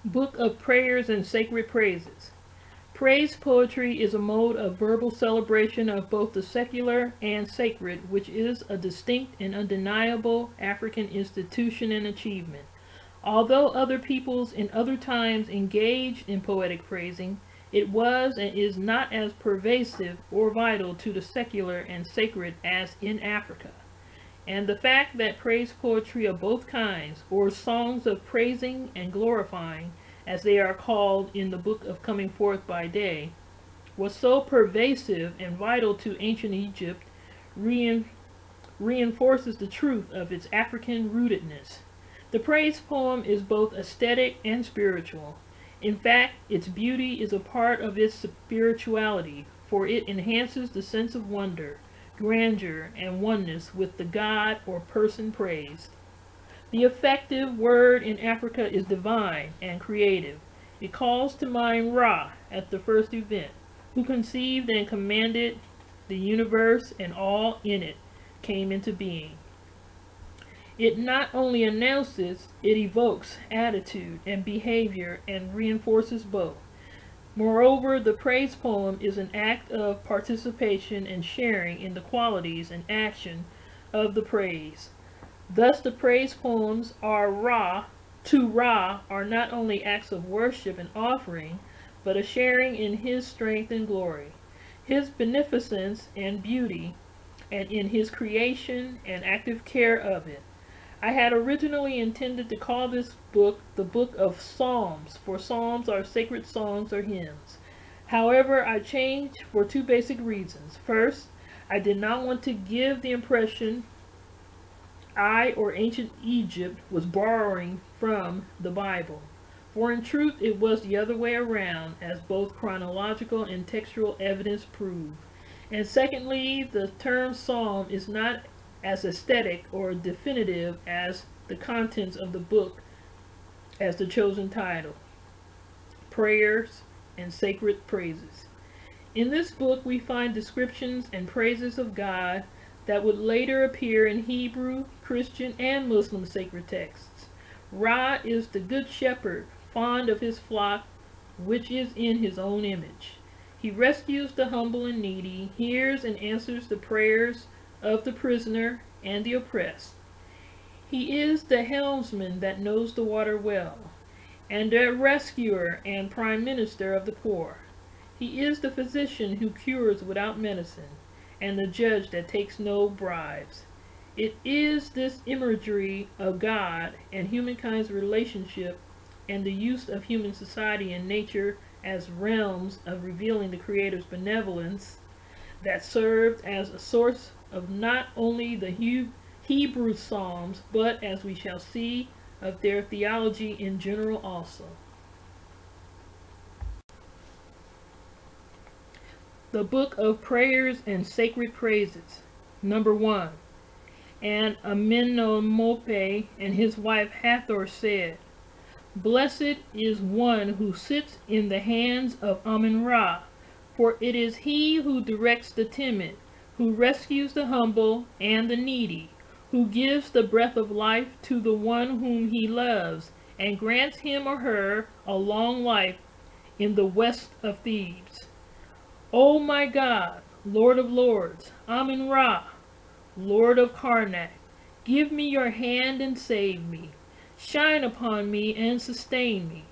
Book of Prayers and Sacred Praises. Praise poetry is a mode of verbal celebration of both the secular and sacred, which is a distinct and undeniable African institution and achievement. Although other peoples in other times engaged in poetic praising, it was and is not as pervasive or vital to the secular and sacred as in Africa. And the fact that praise poetry of both kinds, or songs of praising and glorifying, as they are called in the book of Coming Forth by Day, was so pervasive and vital to ancient Egypt reinforces the truth of its African rootedness. The praise poem is both aesthetic and spiritual. In fact, its beauty is a part of its spirituality, for it enhances the sense of wonder, grandeur, and oneness with the God or person praised. The effective word in Africa is divine and creative. It calls to mind Ra at the first event, who conceived and commanded the universe, and all in it came into being. It not only announces, it evokes attitude and behavior and reinforces both. Moreover, the praise poem is an act of participation and sharing in the qualities and action of the praise. Thus, the praise poems to Ra are not only acts of worship and offering, but a sharing in his strength and glory, his beneficence and beauty, and in his creation and active care of it. I had originally intended to call this book the Book of Psalms, for psalms are sacred songs or hymns. However, I changed for two basic reasons. First, I did not want to give the impression I or ancient Egypt was borrowing from the Bible, for in truth it was the other way around, as both chronological and textual evidence prove. And secondly, the term psalm is not as aesthetic or definitive as the contents of the book as the chosen title, Prayers and Sacred Praises. In this book we find descriptions and praises of God that would later appear in Hebrew, Christian, and Muslim sacred texts. Ra is the good shepherd, fond of his flock, which is in his own image. He rescues the humble and needy, hears and answers the prayers of the prisoner and the oppressed. He is the helmsman that knows the water well, and the rescuer and prime minister of the poor. He is the physician who cures without medicine, and the judge that takes no bribes. It is this imagery of God and humankind's relationship and the use of human society and nature as realms of revealing the Creator's benevolence that served as a source of not only the Hebrew Psalms, but, as we shall see, of their theology in general also. The Book of Prayers and Sacred Praises. Number 1. And Amenemope and his wife Hathor said, Blessed is one who sits in the hands of Amun-Ra, for it is he who directs the timid, who rescues the humble and the needy, who gives the breath of life to the one whom he loves, and grants him or her a long life in the west of Thebes. O my God, Lord of lords, Amun-Ra, Lord of Karnak, give me your hand and save me. Shine upon me and sustain me.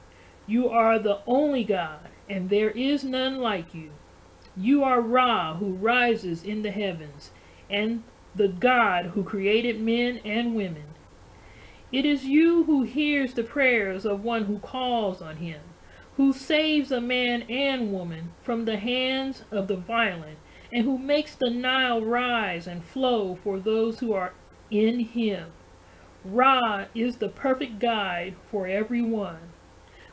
You are the only God, and there is none like you. You are Ra, who rises in the heavens, and the God who created men and women. It is you who hears the prayers of one who calls on him, who saves a man and woman from the hands of the violent, and who makes the Nile rise and flow for those who are in him. Ra is the perfect guide for everyone.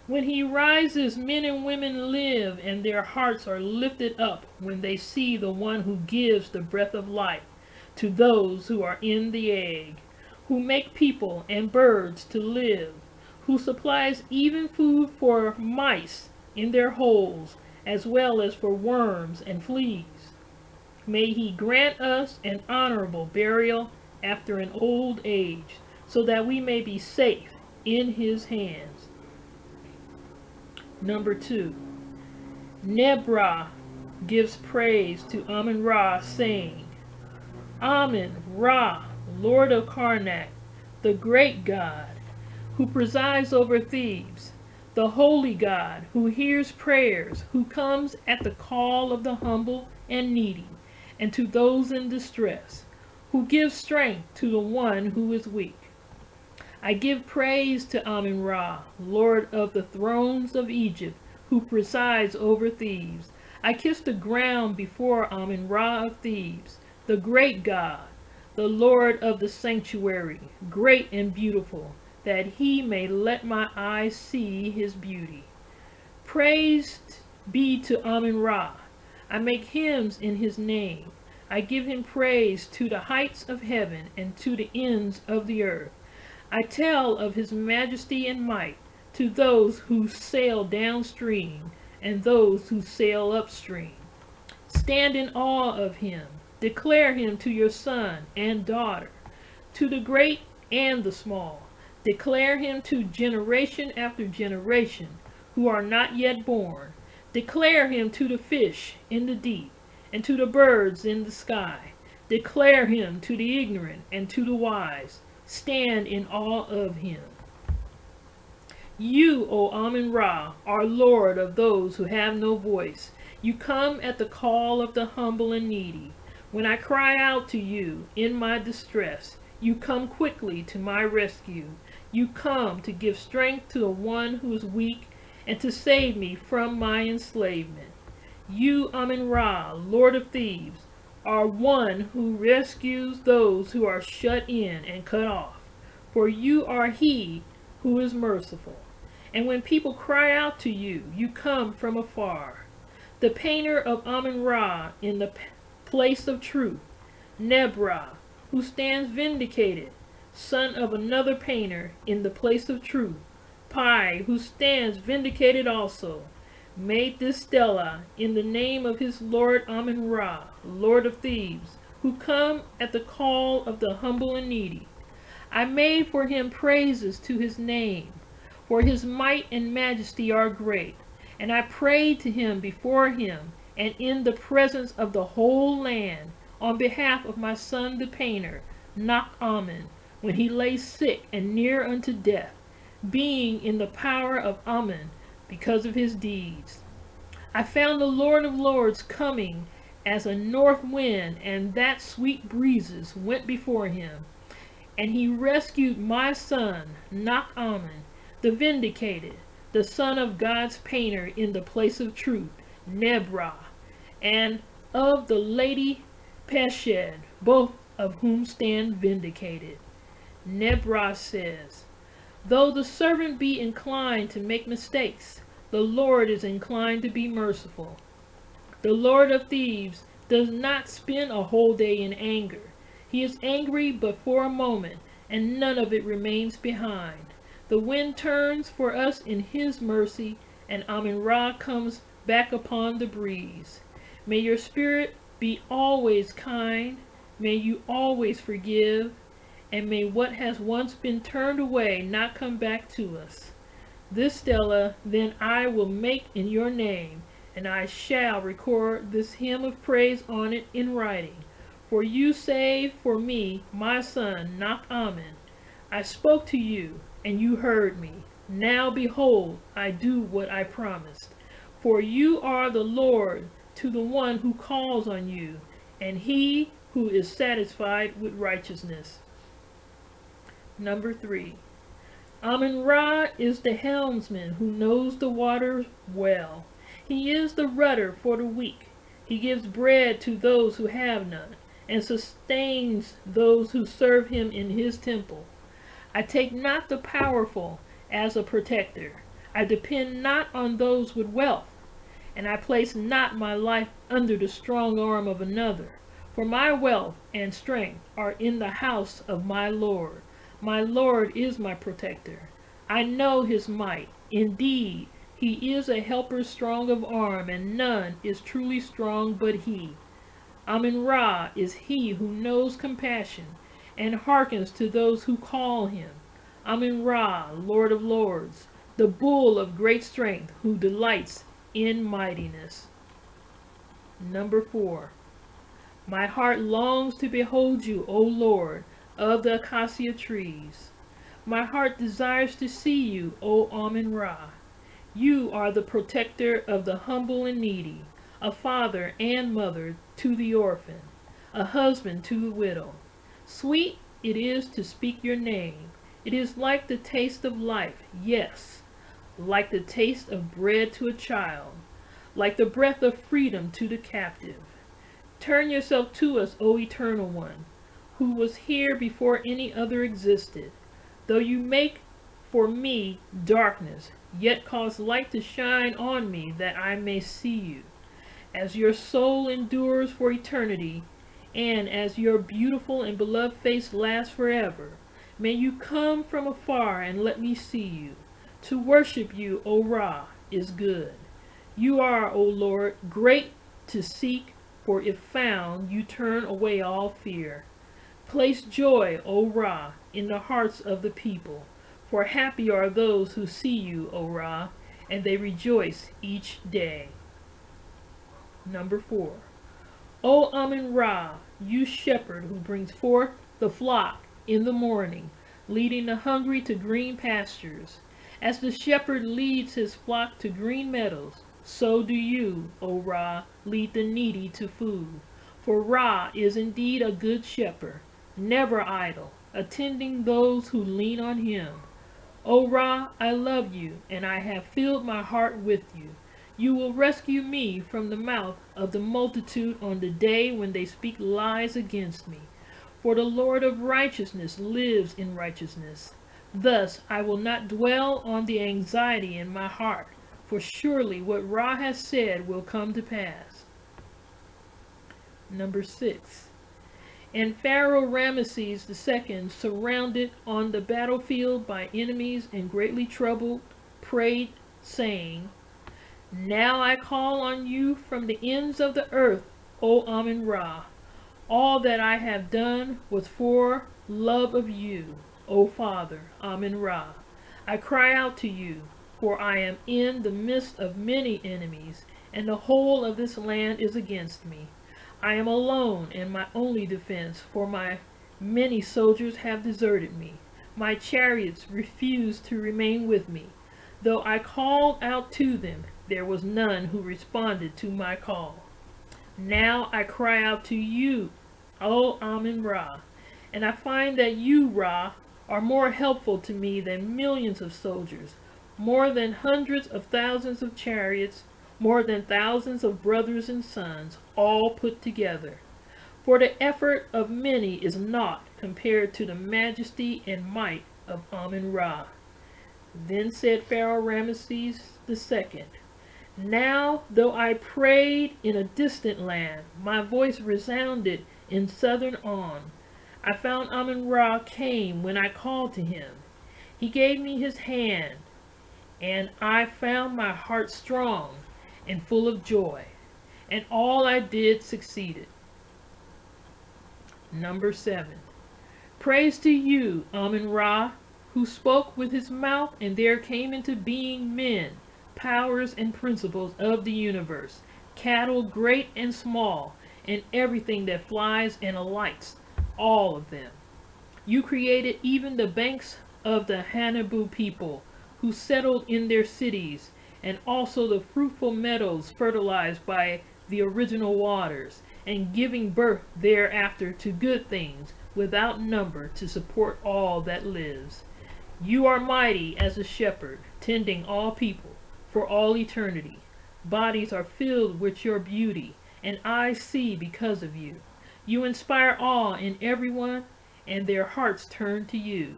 When he rises, men and women live, and their hearts are lifted up when they see the one who gives the breath of life to those who are in the egg, who make people and birds to live, who supplies even food for mice in their holes, as well as for worms and fleas. May he grant us an honorable burial after an old age, so that we may be safe in his hands. Number 2. Nebra gives praise to Amun-Ra, saying, Amun-Ra, Lord of Karnak, the great God, who presides over Thebes, the holy God, who hears prayers, who comes at the call of the humble and needy, and to those in distress, who gives strength to the one who is weak. I give praise to Amun-Ra, Lord of the thrones of Egypt, who presides over Thebes. I kiss the ground before Amun-Ra of Thebes, the great God, the Lord of the sanctuary, great and beautiful, that he may let my eyes see his beauty. Praised be to Amun-Ra. I make hymns in his name. I give him praise to the heights of heaven and to the ends of the earth. I tell of his majesty and might to those who sail downstream and those who sail upstream. Stand in awe of him. Declare him to your son and daughter, to the great and the small. Declare him to generation after generation who are not yet born. Declare him to the fish in the deep and to the birds in the sky. Declare him to the ignorant and to the wise. Stand in awe of him. You, O Amun-Ra, are Lord of those who have no voice. You come at the call of the humble and needy. When I cry out to you in my distress, you come quickly to my rescue. You come to give strength to the one who is weak and to save me from my enslavement. You, Amun-Ra, Lord of Thebes, are one who rescues those who are shut in and cut off. For you are he who is merciful. And when people cry out to you, you come from afar. The painter of Amun-Ra in the place of truth, Nebra, who stands vindicated, son of another painter in the place of truth, Pi, who stands vindicated also, made this stela in the name of his Lord Amun-Ra, Lord of Thebes, who come at the call of the humble and needy. I made for him praises to his name, for his might and majesty are great. And I prayed to him before him and in the presence of the whole land on behalf of my son the painter, Nak-Amen, when he lay sick and near unto death, being in the power of Amen because of his deeds. I found the Lord of Lords coming as a north wind, and that sweet breezes went before him. And he rescued my son, Nak-Amen, the vindicated, the son of God's painter in the place of truth, Nebra, and of the lady Peshed, both of whom stand vindicated. Nebra says, though the servant be inclined to make mistakes, the Lord is inclined to be merciful. The Lord of Thebes does not spend a whole day in anger. He is angry but for a moment, and none of it remains behind. The wind turns for us in his mercy, and Amun-Ra comes back upon the breeze. May your spirit be always kind, may you always forgive, and may what has once been turned away not come back to us. This stela then I will make in your name, and I shall record this hymn of praise on it in writing. For you saved for me my son Nak-Amen. I spoke to you, and you heard me. Now behold, I do what I promised. For you are the Lord to the one who calls on you, and he who is satisfied with righteousness. Number 3. Amun-Ra is the helmsman who knows the waters well. He is the rudder for the weak. He gives bread to those who have none, and sustains those who serve him in his temple. I take not the powerful as a protector. I depend not on those with wealth, and I place not my life under the strong arm of another. For my wealth and strength are in the house of my Lord. My Lord is my protector. I know his might. Indeed, he is a helper strong of arm, and none is truly strong but he. Amun-Ra is he who knows compassion, and hearkens to those who call him. Amun-Ra, Lord of Lords, the bull of great strength who delights in mightiness. Number 4. My heart longs to behold you, O Lord, of the acacia trees. My heart desires to see you, O Amun-Ra. You are the protector of the humble and needy, a father and mother to the orphan, a husband to the widow. Sweet it is to speak your name. It is like the taste of life, yes, like the taste of bread to a child, like the breath of freedom to the captive. Turn yourself to us, O Eternal One, who was here before any other existed. Though you make for me darkness, yet cause light to shine on me that I may see you. As your soul endures for eternity, and as your beautiful and beloved face lasts forever, may you come from afar and let me see you. To worship you, O Ra, is good. You are, O Lord, great to seek, for if found, you turn away all fear. Place joy, O Ra, in the hearts of the people, for happy are those who see you, O Ra, and they rejoice each day. Number 4. O Amun-Ra, you shepherd who brings forth the flock in the morning, leading the hungry to green pastures. As the shepherd leads his flock to green meadows, so do you, O Ra, lead the needy to food. For Ra is indeed a good shepherd, never idle, attending those who lean on him. O Ra, I love you, and I have filled my heart with you. You will rescue me from the mouth of the multitude on the day when they speak lies against me. For the Lord of righteousness lives in righteousness. Thus I will not dwell on the anxiety in my heart, for surely what Ra has said will come to pass. Number 6. And Pharaoh Ramesses II, surrounded on the battlefield by enemies and greatly troubled, prayed, saying, Now I call on you from the ends of the earth, O Amun-Ra. All that I have done was for love of you, O Father, Amun-Ra. I cry out to you, for I am in the midst of many enemies, and the whole of this land is against me. I am alone, and my only defense, for my many soldiers have deserted me. My chariots refuse to remain with me. Though I called out to them, there was none who responded to my call. Now I cry out to you, O Amun-Ra, and I find that you, Ra, are more helpful to me than millions of soldiers, more than hundreds of thousands of chariots, more than thousands of brothers and sons, all put together. For the effort of many is naught compared to the majesty and might of Amun-Ra. Then said Pharaoh Ramesses II, Now, though I prayed in a distant land, my voice resounded in southern On. I found Amun-Ra came when I called to him. He gave me his hand, and I found my heart strong and full of joy, and all I did succeeded. Number 7. Praise to you, Amun-Ra, who spoke with his mouth, and there came into being men, powers and principles of the universe, cattle great and small, and everything that flies and alights, all of them. You created even the banks of the Hanabu people, who settled in their cities, and also the fruitful meadows fertilized by the original waters, and giving birth thereafter to good things without number to support all that lives. You are mighty as a shepherd, tending all people for all eternity. Bodies are filled with your beauty, and eyes see because of you. You inspire awe in everyone, and their hearts turn to you.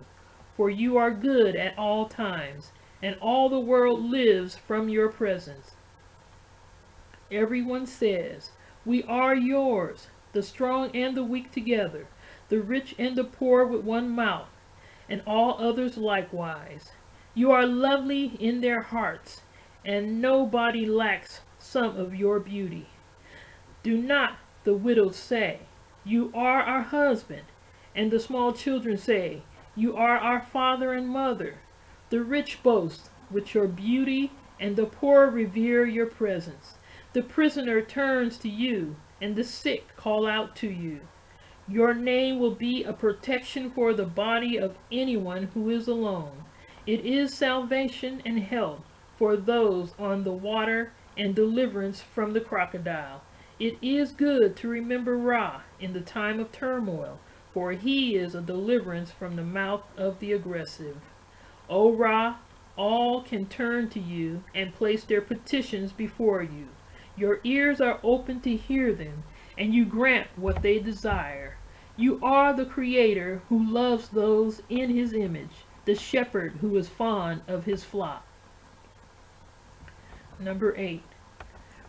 For you are good at all times, and all the world lives from your presence. Everyone says, We are yours, the strong and the weak together, the rich and the poor with one mouth, and all others likewise. You are lovely in their hearts, and nobody lacks some of your beauty. Do not the widows say, You are our husband, and the small children say, You are our father and mother. The rich boast, with your beauty, and the poor revere your presence. The prisoner turns to you, and the sick call out to you. Your name will be a protection for the body of anyone who is alone. It is salvation and help for those on the water and deliverance from the crocodile. It is good to remember Ra in the time of turmoil, for he is a deliverance from the mouth of the aggressive. O Ra, all can turn to you and place their petitions before you. Your ears are open to hear them, and you grant what they desire. You are the Creator who loves those in his image, the shepherd who is fond of his flock. Number 8.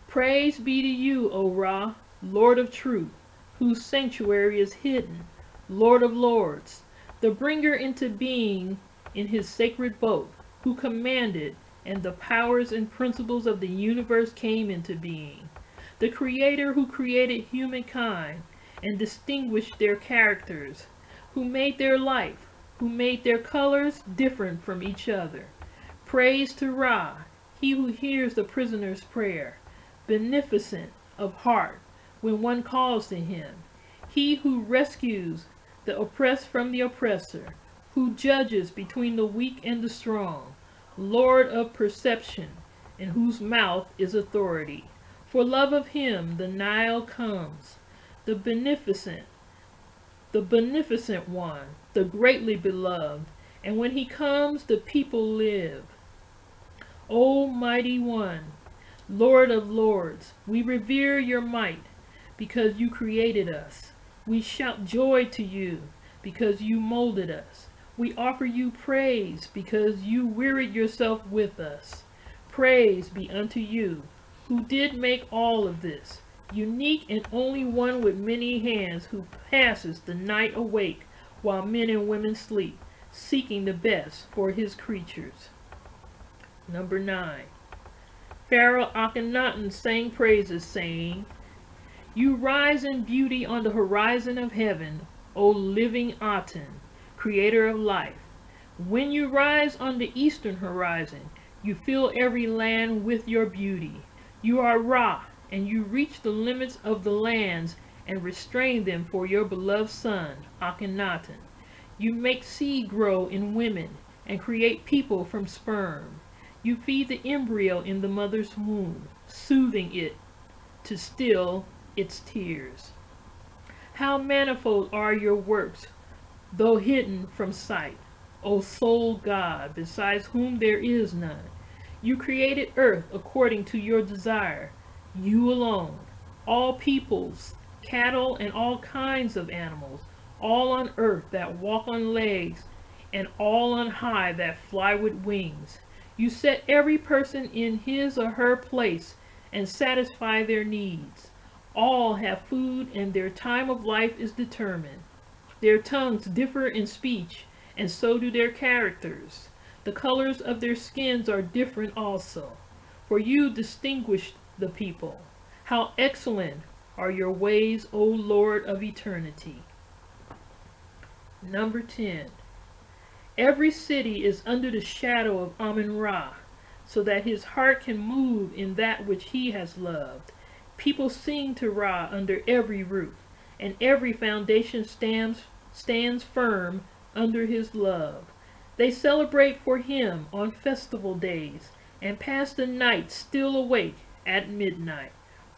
Praise be to you, O Ra, Lord of truth, whose sanctuary is hidden, Lord of lords, the bringer into being in his sacred boat, who commanded, and the powers and principles of the universe came into being. The Creator who created humankind and distinguished their characters, who made their life, who made their colors different from each other. Praise to Ra, he who hears the prisoner's prayer, beneficent of heart when one calls to him, he who rescues the oppressed from the oppressor, who judges between the weak and the strong, Lord of perception, in whose mouth is authority. For love of him the Nile comes, the beneficent one, the greatly beloved, and when he comes the people live. O mighty one, Lord of lords, we revere your might because you created us. We shout joy to you because you molded us. We offer you praise because you wearied yourself with us. Praise be unto you, who did make all of this, unique and only one with many hands, who passes the night awake while men and women sleep, seeking the best for his creatures. Number 9. Pharaoh Akhenaten sang praises, saying, You rise in beauty on the horizon of heaven, O living Aten, creator of life. When you rise on the eastern horizon, you fill every land with your beauty. You are Ra, and you reach the limits of the lands and restrain them for your beloved son, Akhenaten. You make seed grow in women and create people from sperm. You feed the embryo in the mother's womb, soothing it to still its tears. How manifold are your works, though hidden from sight, O sole God, besides whom there is none. You created earth according to your desire, you alone, all peoples, cattle, and all kinds of animals, all on earth that walk on legs, and all on high that fly with wings. You set every person in his or her place and satisfy their needs. All have food, and their time of life is determined. Their tongues differ in speech, and so do their characters. The colors of their skins are different also, for you distinguished the people. How excellent are your ways, O Lord of eternity. Number 10. Every city is under the shadow of Amun-Ra, so that his heart can move in that which he has loved. People sing to Ra under every roof, and every foundation stands firm under his love. They celebrate for him on festival days, and pass the night still awake at midnight.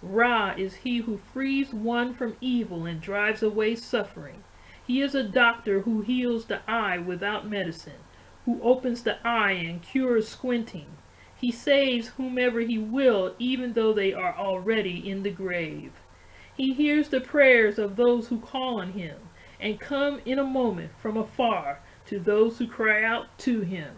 Ra is he who frees one from evil and drives away suffering. He is a doctor who heals the eye without medicine, who opens the eye and cures squinting. He saves whomever he will, even though they are already in the grave. He hears the prayers of those who call on him, and come in a moment from afar to those who cry out to him.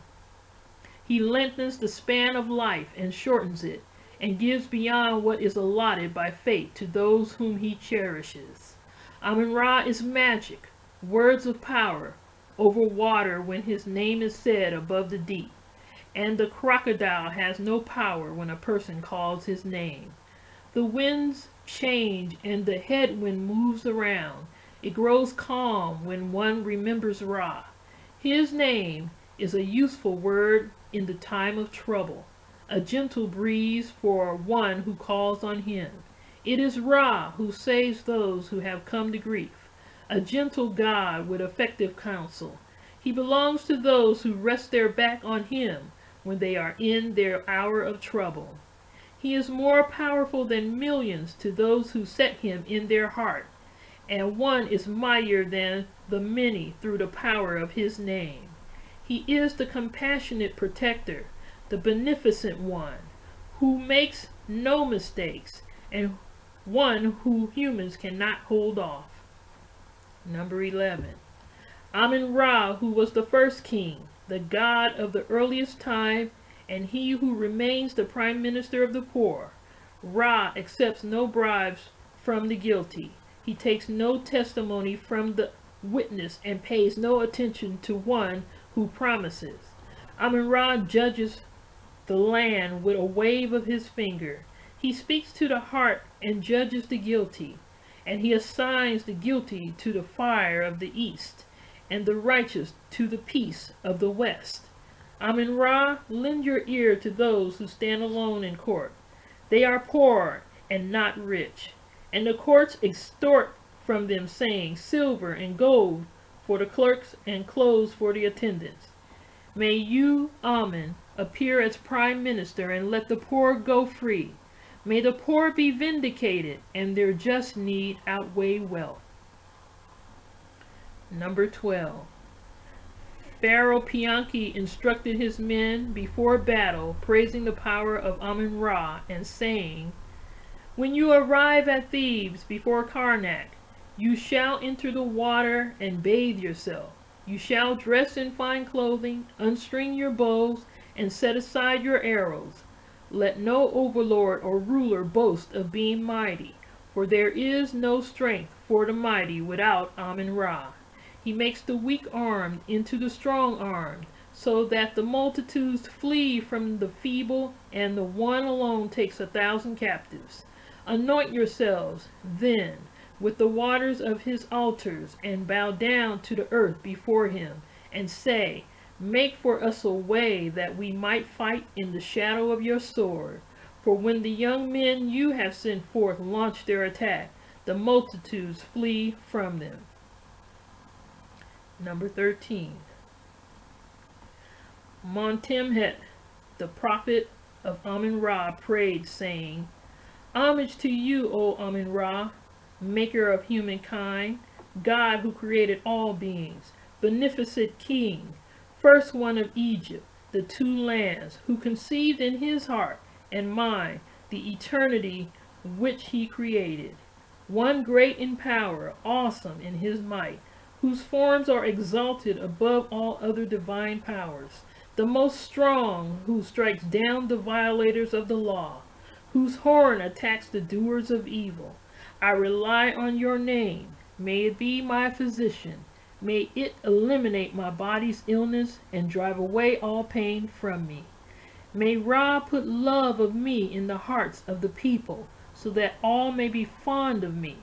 He lengthens the span of life and shortens it, and gives beyond what is allotted by fate to those whom he cherishes. Amun-Ra is magic, words of power, over water when his name is said above the deep, and the crocodile has no power when a person calls his name. The winds change and the headwind moves around. It grows calm when one remembers Ra. His name is a useful word in the time of trouble, a gentle breeze for one who calls on him. It is Ra who saves those who have come to grief, a gentle God with effective counsel. He belongs to those who rest their back on him when they are in their hour of trouble. He is more powerful than millions to those who set him in their heart, and one is mightier than the many through the power of his name. He is the compassionate protector, the beneficent one, who makes no mistakes, and one who humans cannot hold off. Number 11. Amun-Ra, who was the first king, the god of the earliest time, and he who remains the prime minister of the poor. Ra accepts no bribes from the guilty. He takes no testimony from the witness and pays no attention to one who promises. Amun-Ra judges the land with a wave of his finger. He speaks to the heart and judges the guilty, and he assigns the guilty to the fire of the east, and the righteous to the peace of the west. Amun-Ra, lend your ear to those who stand alone in court. They are poor and not rich, and the courts extort from them, saying, silver and gold for the clerks and clothes for the attendants. May you, Amun, appear as prime minister and let the poor go free. May the poor be vindicated and their just need outweigh wealth. Number 12. Pharaoh Pianki instructed his men before battle, praising the power of Amun-Ra and saying, when you arrive at Thebes before Karnak, you shall enter the water and bathe yourself. You shall dress in fine clothing, unstring your bows, and set aside your arrows. Let no overlord or ruler boast of being mighty, for there is no strength for the mighty without Amun-Ra. He makes the weak-armed into the strong-armed, so that the multitudes flee from the feeble, and the one alone takes 1,000 captives. Anoint yourselves, then, with the waters of his altars, and bow down to the earth before him, and say, make for us a way that we might fight in the shadow of your sword. For when the young men you have sent forth launch their attack, the multitudes flee from them. Number 13. Montemhet, the prophet of Amun-Ra, prayed, saying, homage to you, O Amun-Ra, maker of humankind, God who created all beings, beneficent king, first one of Egypt, the two lands, who conceived in his heart and mind the eternity which he created, one great in power, awesome in his might, whose forms are exalted above all other divine powers, the most strong, who strikes down the violators of the law, whose horn attacks the doers of evil. I rely on your name. May it be my physician. May it eliminate my body's illness and drive away all pain from me. May Ra put love of me in the hearts of the people, so that all may be fond of me.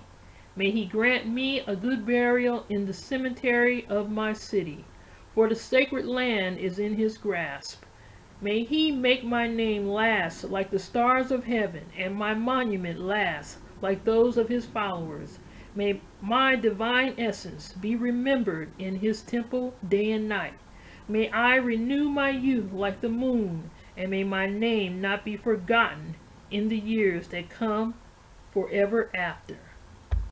May he grant me a good burial in the cemetery of my city, for the sacred land is in his grasp. May he make my name last like the stars of heaven, and my monument last like those of his followers. May my divine essence be remembered in his temple day and night. May I renew my youth like the moon, and may my name not be forgotten in the years that come forever after.